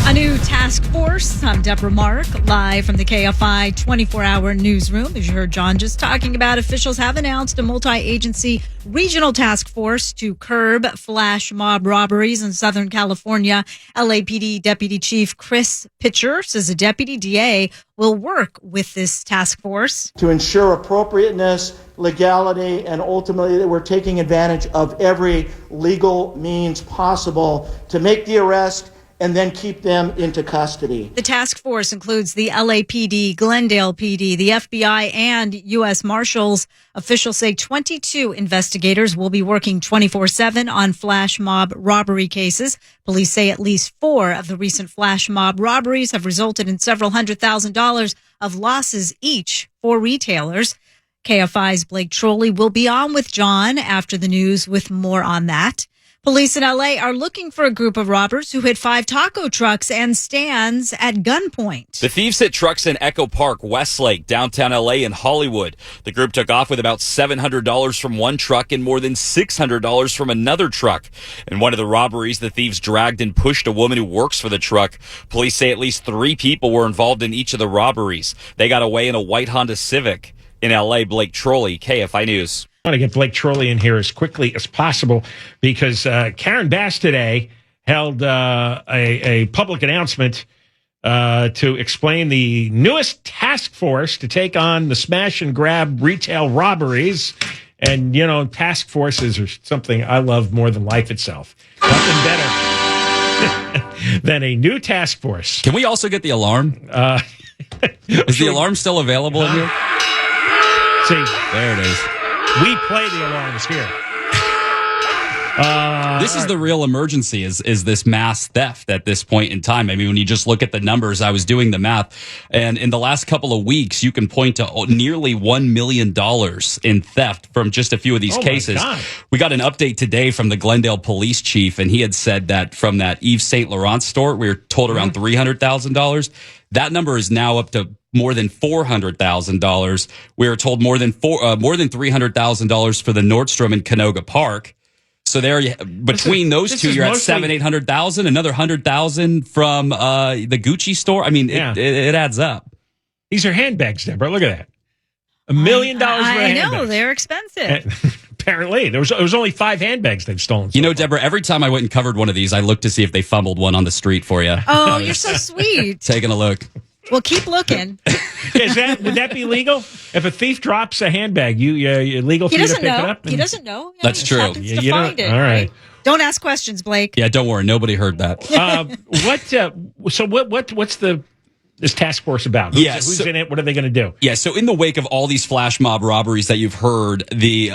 A new task force. I'm Deborah Mark, live from the KFI 24-hour newsroom. As you heard John just talking about, officials have announced a multi-agency regional task force to curb flash mob robberies in Southern California. LAPD Deputy Chief Chris Pitcher says a deputy DA will work with this task force to ensure appropriateness, legality, and ultimately that we're taking advantage of every legal means possible to make the arrest and then keep them into custody. The task force includes the LAPD, Glendale PD, the FBI, and U.S. Marshals. Officials say 22 investigators will be working 24/7 on flash mob robbery cases. Police say at least 4 of the recent flash mob robberies have resulted in several $100,000 of losses each for retailers. KFI's Blake Trolley will be on with John after the news with more on that. Police in L.A. are looking for a group of robbers who hit 5 taco trucks and stands at gunpoint. The thieves hit trucks in Echo Park, Westlake, downtown L.A., and Hollywood. The group took off with about $700 from one truck and more than $600 from another truck. In one of the robberies, the thieves dragged and pushed a woman who works for the truck. Police say at least 3 people were involved in each of the robberies. They got away in a white Honda Civic. In L.A., Blake Trolley, KFI News. I want to get Blake Trolley in here as quickly as possible because Karen Bass today held a public announcement to explain the newest task force to take on the smash and grab retail robberies. And, you know, task forces are something I love more than life itself. Nothing better than a new task force. Can we also get the alarm? Is the alarm still available in here? See, there it is. We play the alarms here. This is the real emergency is this mass theft at this point in time. I mean, when you just look at the numbers, I was doing the math, and in the last couple of weeks, you can point to nearly $1 million in theft from just a few of these cases. We got an update today from the Glendale police chief, and he had said that from that Yves Saint Laurent store, we were told around $300,000. That number is now up to more than $400,000. We were told more than $300,000 for the Nordstrom in Canoga Park. So there, between those two, you're at $700,000-800,000. Another $100,000 from the Gucci store. I mean, it adds up. These are handbags, Deborah. Look at that. $1 million worth of handbags. I know, they're expensive. Apparently, there was only 5 handbags they've stolen. You know, Deborah, every time I went and covered one of these, I looked to see if they fumbled one on the street for you. Oh, you're so sweet. Taking a look. Well, keep looking. Would that be legal? If a thief drops a handbag, you legal for you to pick it up? He doesn't know. That's true. Happens to find it. All right. Don't ask questions, Blake. Yeah, don't worry. Nobody heard that. What's this task force about? Who's in it? What are they going to do? Yeah, so in the wake of all these flash mob robberies that you've heard, the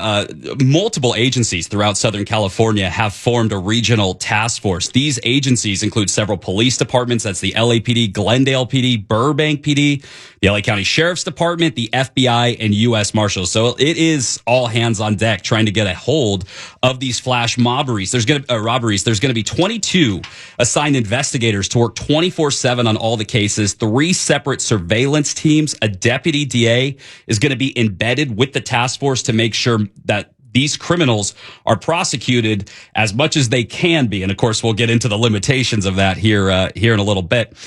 multiple agencies throughout Southern California have formed a regional task force. These agencies include several police departments. That's the LAPD, Glendale PD, Burbank PD, the LA County Sheriff's Department, the FBI, and U.S. Marshals. So it is all hands on deck trying to get a hold of these flash robberies. There's going to be 22 assigned investigators to work 24/7 on all the cases. 3 separate surveillance teams. A deputy DA is going to be embedded with the task force to make sure that these criminals are prosecuted as much as they can be. And of course, we'll get into the limitations of that here in a little bit.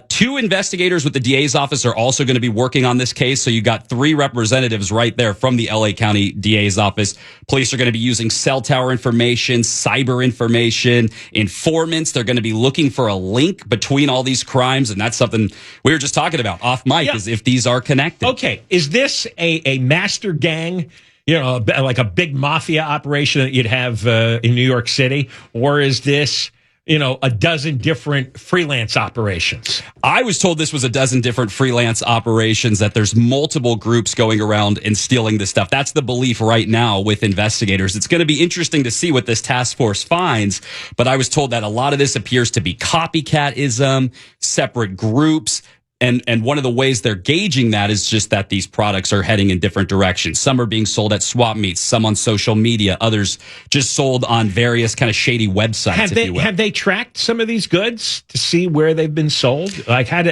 2 investigators with the DA's office are also going to be working on this case. So you got 3 representatives right there from the LA County DA's office. Police are going to be using cell tower information, cyber information, informants. They're going to be looking for a link between all these crimes. And that's something we were just talking about off mic, is if these are connected. Okay. Is this a master gang? You know, like a big mafia operation that you'd have in New York City? Or is this, you know, a dozen different freelance operations? I was told this was a dozen different freelance operations, that there's multiple groups going around and stealing this stuff. That's the belief right now with investigators. It's going to be interesting to see what this task force finds, but I was told that a lot of this appears to be copycatism, separate groups. And one of the ways they're gauging that is just that these products are heading in different directions. Some are being sold at swap meets, some on social media, others just sold on various kind of shady websites. Have they tracked some of these goods to see where they've been sold? Like, how do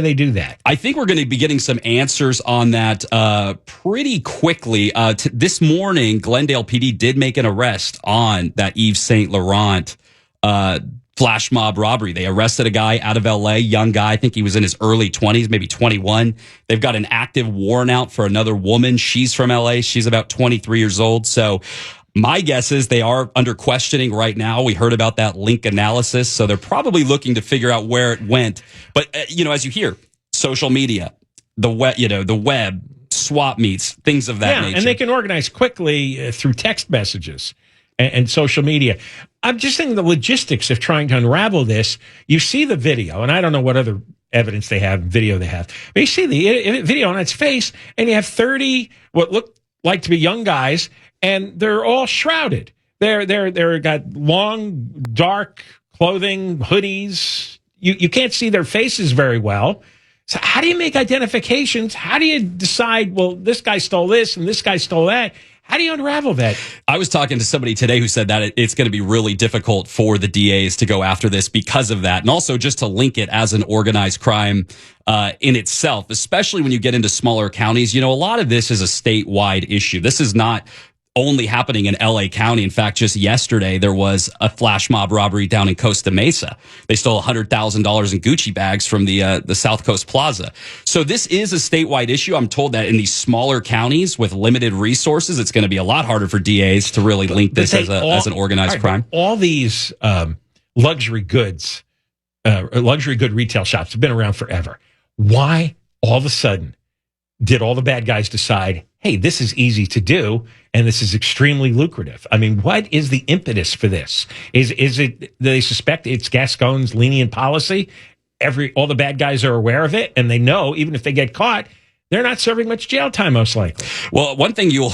they do that? I think we're going to be getting some answers on that pretty quickly. This morning, Glendale PD did make an arrest on that Yves Saint Laurent flash mob robbery. They arrested a guy out of LA, young guy. I think he was in his early 20s, maybe 21. They've got an active warrant out for another woman. She's from LA. She's about 23 years old. So my guess is they are under questioning right now. We heard about that link analysis. So they're probably looking to figure out where it went. But, as you hear, social media, the web, swap meets, things of that nature. And they can organize quickly through text messages and social media. I'm just thinking the logistics of trying to unravel this. You see the video, and I don't know what other evidence they have, video they have. But you see the video on its face, and you have 30 what look like to be young guys, and they're all shrouded. They're got long, dark clothing, hoodies. You can't see their faces very well. So how do you make identifications? How do you decide, well, this guy stole this and this guy stole that? How do you unravel that? I was talking to somebody today who said that it's going to be really difficult for the DAs to go after this because of that. And also just to link it as an organized crime in itself, especially when you get into smaller counties. A lot of this is a statewide issue. This is not only happening in LA County. In fact, just yesterday, there was a flash mob robbery down in Costa Mesa. They stole $100,000 in Gucci bags from the South Coast Plaza. So this is a statewide issue. I'm told that in these smaller counties with limited resources, it's going to be a lot harder for DAs to really link this as an organized crime. All these luxury good retail shops have been around forever. Why all of a sudden did all the bad guys decide, hey, this is easy to do, and this is extremely lucrative? I mean, what is the impetus for this? Is it, do they suspect it's Gascon's lenient policy? All the bad guys are aware of it, and they know even if they get caught, they're not serving much jail time, most likely. Well, one thing you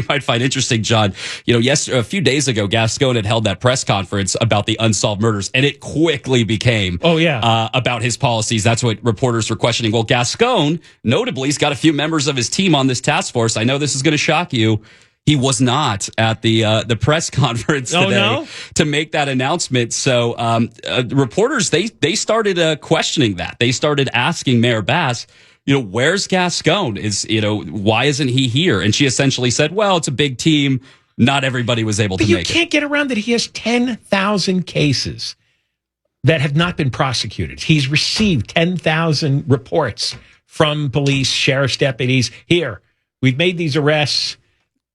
might find interesting, John, a few days ago, Gascon had held that press conference about the unsolved murders, and it quickly became about his policies. That's what reporters were questioning. Well, Gascon, notably, has got a few members of his team on this task force. I know this is going to shock you. He was not at the press conference today to make that announcement. So reporters, they started questioning that. They started asking Mayor Bass, where's Gascon? Why isn't he here? And she essentially said, well, it's a big team. Not everybody was able to make it. But you can't get around that he has 10,000 cases that have not been prosecuted. He's received 10,000 reports from police, sheriff's deputies. Here, we've made these arrests.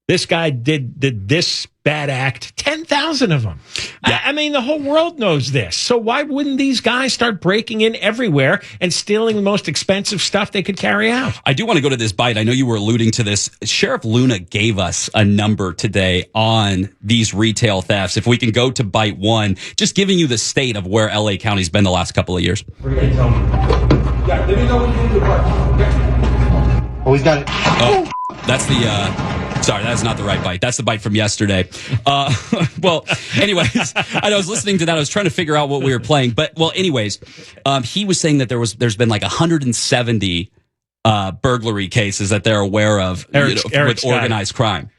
This guy did this bad act. 10,000 of them. Yeah. I mean, the whole world knows this. So why wouldn't these guys start breaking in everywhere and stealing the most expensive stuff they could carry out? I do want to go to this bite. I know you were alluding to this. Sheriff Luna gave us a number today on these retail thefts. If we can go to bite one, just giving you the state of where LA County's been the last couple of years. What are you going to tell me? Yeah, let me know when you do the part. Okay. Oh, he's got it. Oh, that's the... Sorry, that's not the right bite. That's the bite from yesterday. Well, anyways, I was listening to that. I was trying to figure out what we were playing. But, anyways, he was saying that there's been like 170 burglary cases that they're aware of with organized crime.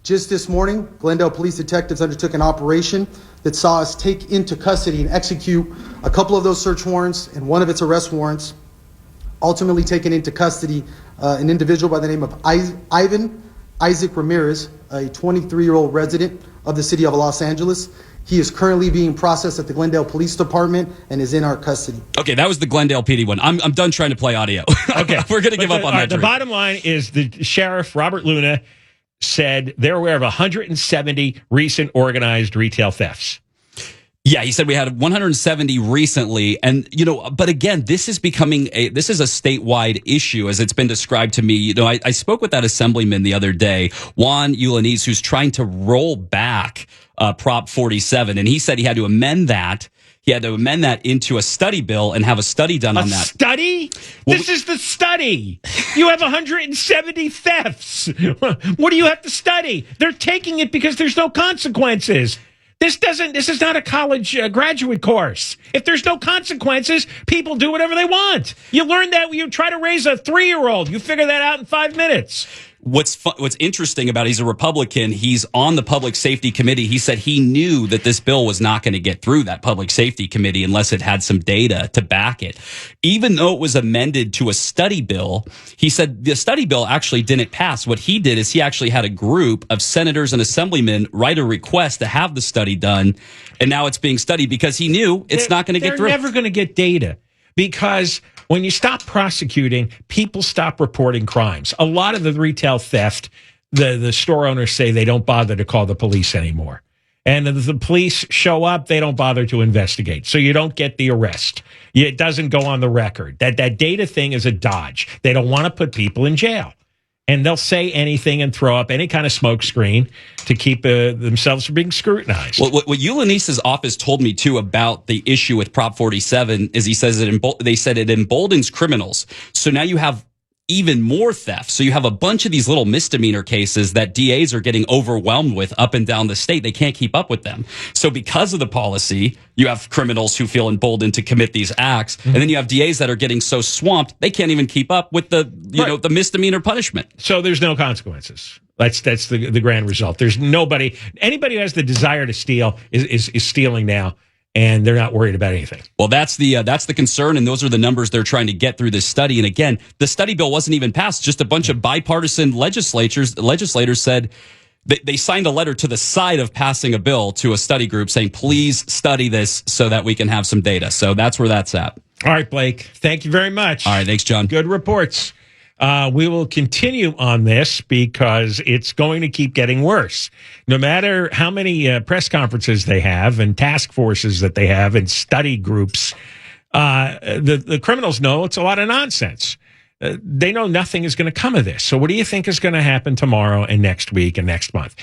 Just this morning, Glendale police detectives undertook an operation that saw us take into custody and execute a couple of those search warrants and one of its arrest warrants, ultimately taken into custody an individual by the name of Ivan Isaac Ramirez, a 23-year-old resident of the city of Los Angeles. He is currently being processed at the Glendale Police Department and is in our custody. Okay, that was the Glendale PD one. I'm done trying to play audio. Okay, we're going to give up on that. The bottom line is the sheriff, Robert Luna, said they're aware of 170 recent organized retail thefts. Yeah, he said we had 170 recently. And, but again, this is becoming this is a statewide issue as it's been described to me. I spoke with that assemblyman the other day, Juan Ulanese, who's trying to roll back Prop 47. And he said he had to amend that. He had to amend that into a study bill and have a study done on that. Study? This is the study. You have 170 thefts. What do you have to study? They're taking it because there's no consequences. This is not a college graduate course. If there's no consequences, people do whatever they want. You learn that when you try to raise a 3-year-old. You figure that out in 5 minutes. What's interesting about it, he's a Republican. He's on the Public Safety Committee. He said he knew that this bill was not going to get through that Public Safety Committee unless it had some data to back it. Even though it was amended to a study bill, he said the study bill actually didn't pass. What he did is he actually had a group of senators and assemblymen write a request to have the study done, and now it's being studied because he knew it's not going to get through. They're never going to get data because when you stop prosecuting, people stop reporting crimes. A lot of the retail theft, the store owners say they don't bother to call the police anymore. And if the police show up, they don't bother to investigate. So you don't get the arrest. It doesn't go on the record. That data thing is a dodge. They don't want to put people in jail. And they'll say anything and throw up any kind of smoke screen to keep themselves from being scrutinized. Well, what Ulanise's office told me, too, about the issue with Prop 47 is he says they said it emboldens criminals. So now you have even more theft. So you have a bunch of these little misdemeanor cases that DAs are getting overwhelmed with up and down the state. They can't keep up with them. So because of the policy, you have criminals who feel emboldened to commit these acts. And then you have DAs that are getting so swamped, they can't even keep up with the misdemeanor punishment. So there's no consequences. That's the grand result. There's anybody who has the desire to steal is stealing now. And they're not worried about anything. Well, that's the concern, and those are the numbers they're trying to get through this study. And again, the study bill wasn't even passed. Just a bunch of bipartisan legislators said they signed a letter to the side of passing a bill to a study group saying, please study this so that we can have some data. So that's where that's at. All right, Blake. Thank you very much. All right, thanks, John. Good reports. We will continue on this because it's going to keep getting worse. No matter how many press conferences they have and task forces that they have and study groups, the criminals know it's a lot of nonsense. They know nothing is going to come of this. So what do you think is going to happen tomorrow and next week and next month?